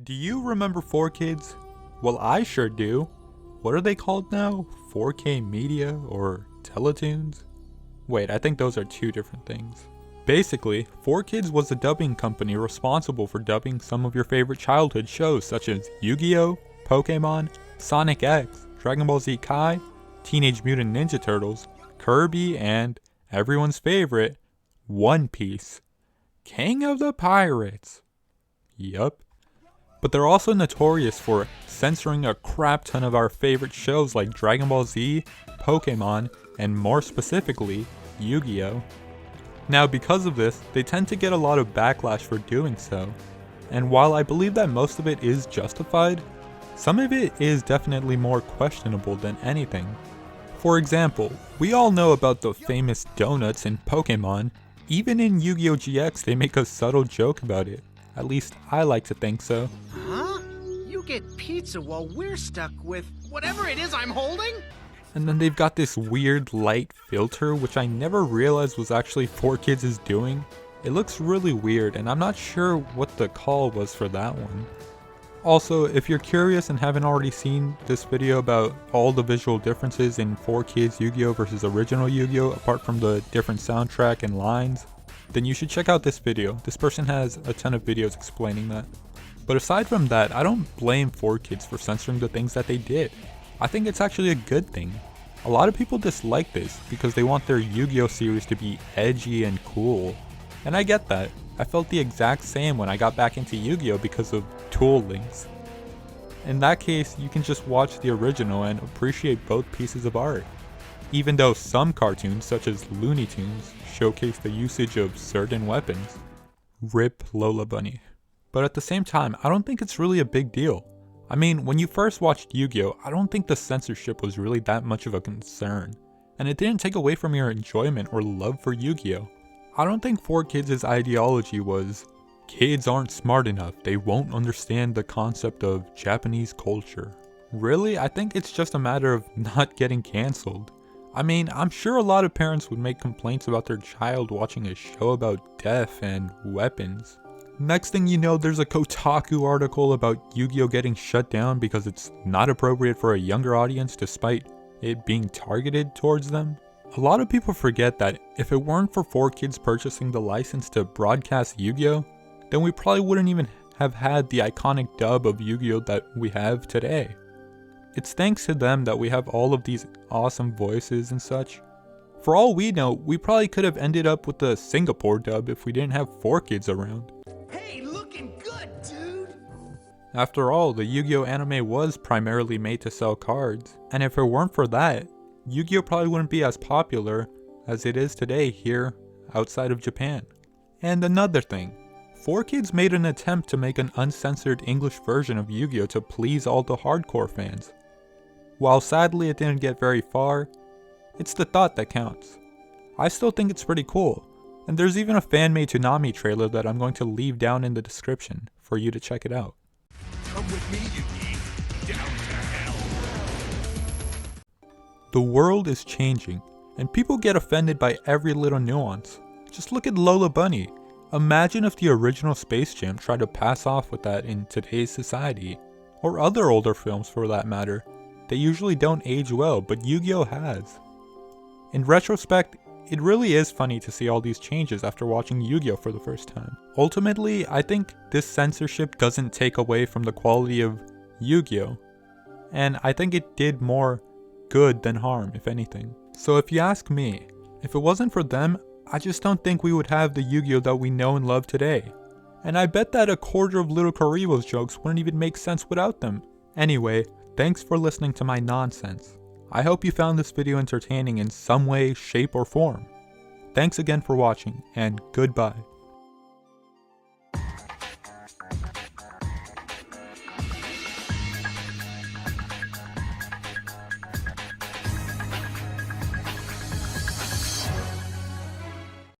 Do you remember 4Kids? Well, I sure do. What are they called now? 4K Media or Teletoons? Wait, I think those are two different things. Basically, 4Kids was a dubbing company responsible for dubbing some of your favorite childhood shows such as Yu-Gi-Oh!, Pokemon, Sonic X, Dragon Ball Z Kai, Teenage Mutant Ninja Turtles, Kirby, and everyone's favorite, One Piece. King of the Pirates. Yup. But they're also notorious for censoring a crap ton of our favorite shows like Dragon Ball Z, Pokemon, and more specifically, Yu-Gi-Oh! Now because of this, they tend to get a lot of backlash for doing so, and while I believe that most of it is justified, some of it is definitely more questionable than anything. For example, we all know about the famous donuts in Pokemon. Even in Yu-Gi-Oh! GX they make a subtle joke about it. At least I like to think so. Huh? You get pizza while we're stuck with whatever it is I'm holding? And then they've got this weird light filter which I never realized was actually 4Kids doing. It looks really weird and I'm not sure what the call was for that one. Also, if you're curious and haven't already seen this video about all the visual differences in 4Kids Yu-Gi-Oh! Versus original Yu-Gi-Oh! Apart from the different soundtrack and lines, then you should check out this video. This person has a ton of videos explaining that. But aside from that, I don't blame 4Kids for censoring the things that they did. I think it's actually a good thing. A lot of people dislike this because they want their Yu-Gi-Oh! Series to be edgy and cool. And I get that. I felt the exact same when I got back into Yu-Gi-Oh! Because of Tool Links. In that case, you can just watch the original and appreciate both pieces of art. Even though some cartoons, such as Looney Tunes, showcase the usage of certain weapons. RIP Lola Bunny. But at the same time, I don't think it's really a big deal. I mean, when you first watched Yu-Gi-Oh!, I don't think the censorship was really that much of a concern. And it didn't take away from your enjoyment or love for Yu-Gi-Oh! I don't think 4Kids' ideology was, kids aren't smart enough, they won't understand the concept of Japanese culture. Really, I think it's just a matter of not getting cancelled. I mean, I'm sure a lot of parents would make complaints about their child watching a show about death and weapons. Next thing you know, there's a Kotaku article about Yu-Gi-Oh! Getting shut down because it's not appropriate for a younger audience despite it being targeted towards them. A lot of people forget that if it weren't for 4Kids purchasing the license to broadcast Yu-Gi-Oh!, then we probably wouldn't even have had the iconic dub of Yu-Gi-Oh! That we have today. It's thanks to them that we have all of these awesome voices and such. For all we know, we probably could have ended up with the Singapore dub if we didn't have 4Kids around. Hey, looking good, dude! After all, the Yu-Gi-Oh! Anime was primarily made to sell cards, and if it weren't for that, Yu-Gi-Oh! Probably wouldn't be as popular as it is today here outside of Japan. And another thing, 4Kids made an attempt to make an uncensored English version of Yu-Gi-Oh! To please all the hardcore fans. While sadly it didn't get very far, it's the thought that counts. I still think it's pretty cool, and there's even a fan-made Toonami trailer that I'm going to leave down in the description for you to check it out. Come with me, Yugi. Down to hell. The world is changing, and people get offended by every little nuance. Just look at Lola Bunny. Imagine if the original Space Jam tried to pass off with that in today's society. Or other older films for that matter. They usually don't age well, but Yu-Gi-Oh! Has. In retrospect, it really is funny to see all these changes after watching Yu-Gi-Oh! For the first time. Ultimately, I think this censorship doesn't take away from the quality of Yu-Gi-Oh! And I think it did more good than harm, if anything. So if you ask me, if it wasn't for them, I just don't think we would have the Yu-Gi-Oh! That we know and love today. And I bet that a quarter of Little Karibo's jokes wouldn't even make sense without them. Anyway, thanks for listening to my nonsense. I hope you found this video entertaining in some way, shape, or form. Thanks again for watching, and goodbye.